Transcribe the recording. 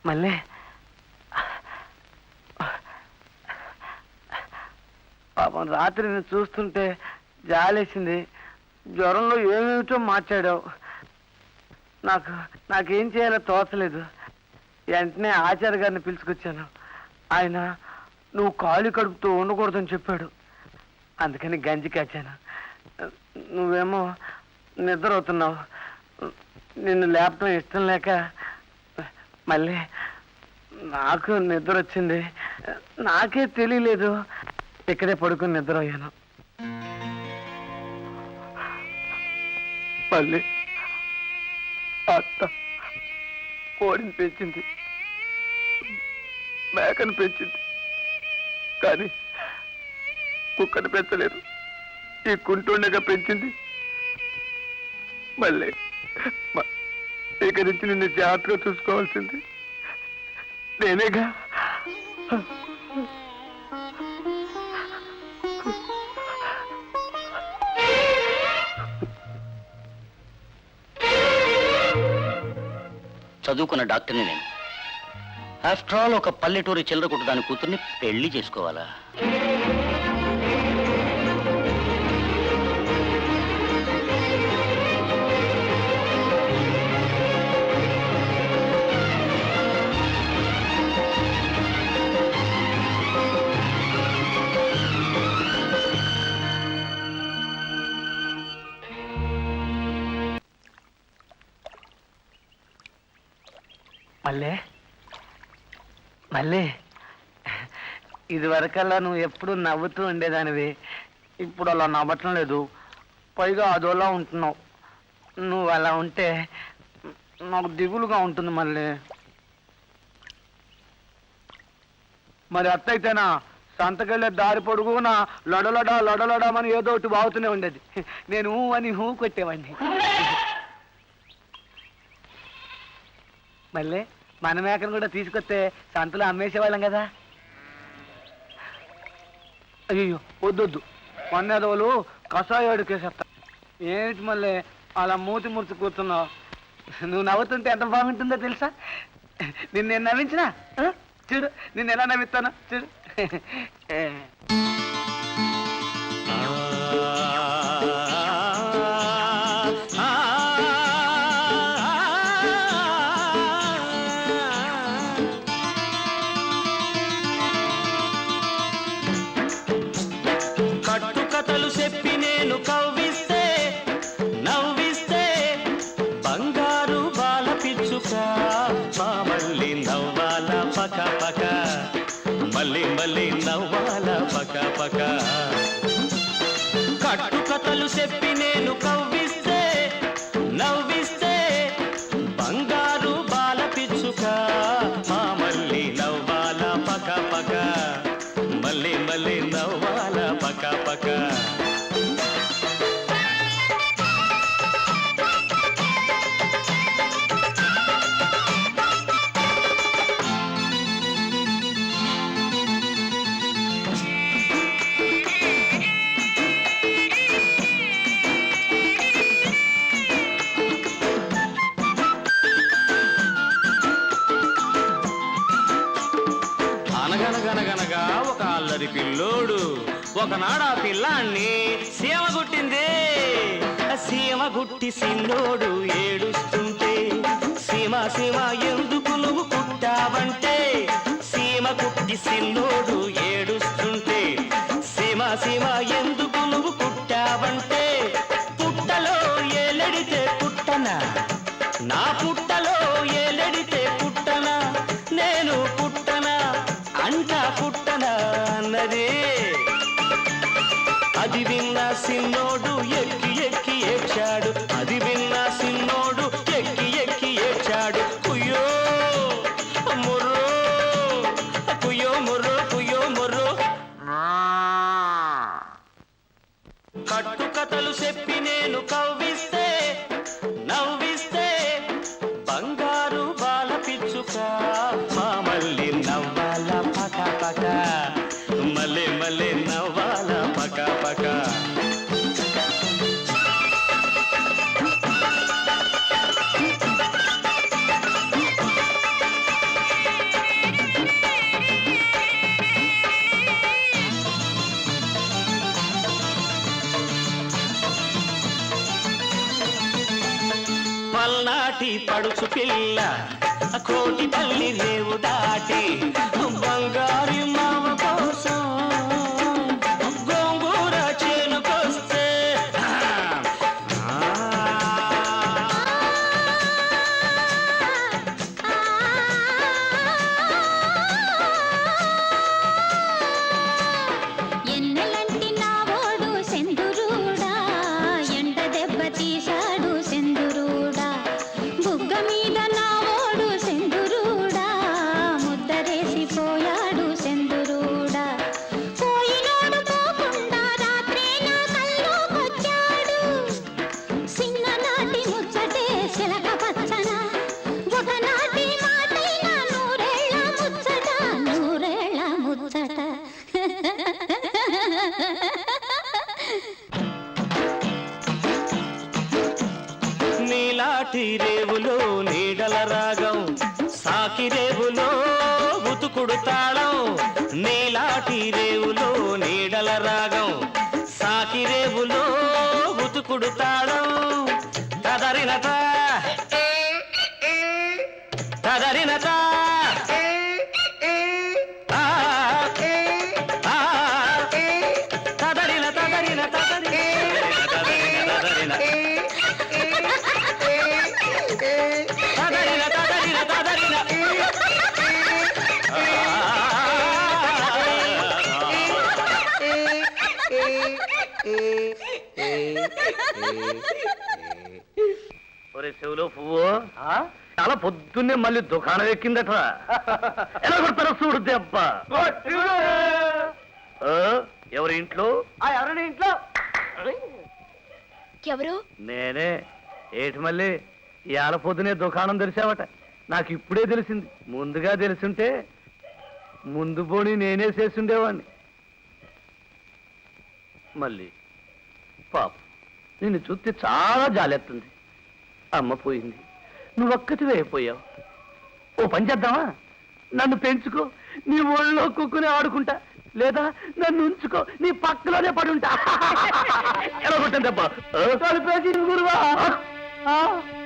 మళ్ళీ పాపం రాత్రి నేను చూస్తుంటే జాలేసింది. జ్వరంలో ఏమేమిటో మార్చాడావు. నాకేం చేయాలో తోచలేదు. వెంటనే ఆచార్య గారిని పిలుచుకొచ్చాను. ఆయన నువ్వు ఖాళీ కడుపుతూ ఉండకూడదని చెప్పాడు. అందుకని గంజి కాచాను. నువ్వేమో నిద్ర అవుతున్నావు. నిన్ను లేపటం ఇష్టం లేక మళ్ళీ నాకు నిద్ర వచ్చింది. నాకే తెలియలేదు. ఇక్కడే పడుకుని నిద్ర అయ్యాను. మళ్ళీ అత్త కోడిని పెంచింది, మేకను పెంచింది, కానీ కుక్కను పెంచలేదు. ఈ కుంటుండగా పెంచింది. మళ్ళీ ఇక నుంచి నిన్ను జాగ్రత్తగా చూసుకోవాల్సింది నేనేగా. చదువుకున్న డాక్టర్ని నేను. ఆఫ్టర్ ఆల్ ఒక పల్లెటూరి చిల్లరకుట్టు దాని కూతుర్ని పెళ్లి చేసుకోవాలా? మళ్ళీ మళ్ళీ ఇదివరకల్లా నువ్వు ఎప్పుడు నవ్వుతూ ఉండేదానివి. ఇప్పుడు అలా నవ్వటం లేదు. పైగా అదోలా ఉంటున్నావు. నువ్వు అలా ఉంటే నాకు దిగులుగా ఉంటుంది. మళ్ళీ మరి అత్తయితేనా సంతకెళ్ళే దారి పొడుగునా లొడలడామని ఏదో ఒకటి బాగుతూనే ఉండేది. నేను అని హూ కొట్టేవాడిని. మళ్ళీ మన మేకను కూడా తీసుకొస్తే సంతలో అమ్మేసేవాళ్ళం కదా. అయ్యో వద్దొద్దు, పన్నెదవులు కషాయాడుకేసేస్తా. ఏమిటి మళ్ళీ అలా మూతి ముర్చి కూర్చున్నావు? నువ్వు నవ్వుతుంటే ఎంత బాగుంటుందో తెలుసా? నిన్ను నవ్వించినా చూడు, నిన్ను ఎలా నవ్విస్తాను చూడు. కట్టుకథలు చెప్పి నేను కవ్విస్తే నవ్విస్తే బంగారు బాల పిచ్చుక మా మళ్ళీ నవ్వాల పక పక, మళ్ళీ మళ్ళీ నవ్వాల పక పక. కట్టుకథలు చెప్పి నేను కవ్విస్తే నవ్విస్తే బంగారు బాల పిచ్చుక మా మళ్ళీ నవ్వాల పక పక, మళ్ళీ మళ్ళీ నవ్వాల పక పక. అనగనగనగనగా ఒక అల్లరి పిల్లోడు ఒకనాడు ఆ పిల్లాన్ని సీమ గుట్టింది. సీమ గుట్టి సిన్నోడు ఏడుస్తుంటే సీమ సీమ ఎందుకు నువ్వు కుట్టావంటే, సీమ గుట్టి సిన్నోడు ఏడుస్తుంటే సీమ సీమ ఎందుకు నువ్వు కుట్టావంటే, పుట్టలో ఏలెడితే పుట్టనా, నా పుట్టలో ఏలెడితే పుట్టనా, నేను పుట్టనా అంటా పుట్టనా అన్నది. అది విన్న సిన్నోడు ఎక్కి ఎక్కి ఏడ్చాడు. అది విన్న సిన్నోడు ఎక్కి ఎక్కి ఏడ్చాడు. కుయ్యో ముర్రో కుయ్యో ముర్రో కుయ్యో ముర్రో. కట్టుకథలు చెప్పి నేను కవ్విస్తే నవ్విస్తే బంగారు బాల పిచ్చుక మా మళ్ళీ నవ్వాల పక పక, మళ్ళీ మళ్ళీ నవ్వాల పక పక. పడుచు పిల్ల కోటి పల్లి రేవు దాటి బంగారు మామ కోసం గోంగూర చేనుకొస్తే ఎన్నెలంటి నావోడు సెందురూడా ఎండ దెబ్బ తీశాడు సెందురూడా బుగ్గ మీద నావోడు సెందురూడా ముద్దరేసి పోయాడు సెందురూడా పోయినోడు పోకుండా రాత్రే నా కల్లోకొచ్చాడు చిన్ననాటి ముచ్చటే చిలక పచ్చన ఒకనాటి మాటైన నూరేళ్ళ ముచ్చట నూరేళ్ళ ముచ్చట నీలాటి రేవులో నీడల రాగం సాకి రేవులో ఉతుకుడు తాళం నీలాటి రేవులో నీడల రాగం సాకి రేవులో ఉతుకుడు తాళం తదరినత తదరినత తదరిన తదరిన తదరిన తదరిన తదరిన తదరిన ఒరే చెవులో పువ్వు చాలా పొద్దున్నే మళ్ళీ దుకాణం ఎక్కిందట ఎలా కొడతారో చూడు దెబ్బ ఎవరి ఇంట్లో ఎవరండి ఇంట్లో? ఎవరు నేనే. ఏటి మళ్ళీ ఇవాళ పొద్దునే దుకాణం తెరిచావట. నాకు ఇప్పుడే తెలిసింది. ముందుగా తెలుసుంటే ముందు పోని నేనే చేసుండేవాణ్ణి. మళ్ళీ పాప నిన్ను చూస్తే చాలా జాలెత్తుంది. అమ్మ పోయింది, నువ్వొక్కటివే అయిపోయావు. ఓ పని చేద్దామా? నన్ను పెంచుకో, నీ ఒళ్ళో కుక్కుని ఆడుకుంటా, లేదా నన్ను ఉంచుకో, నీ పక్కలోనే పడుంటా. ఎలా కొట్టండి అబ్బా? గురువా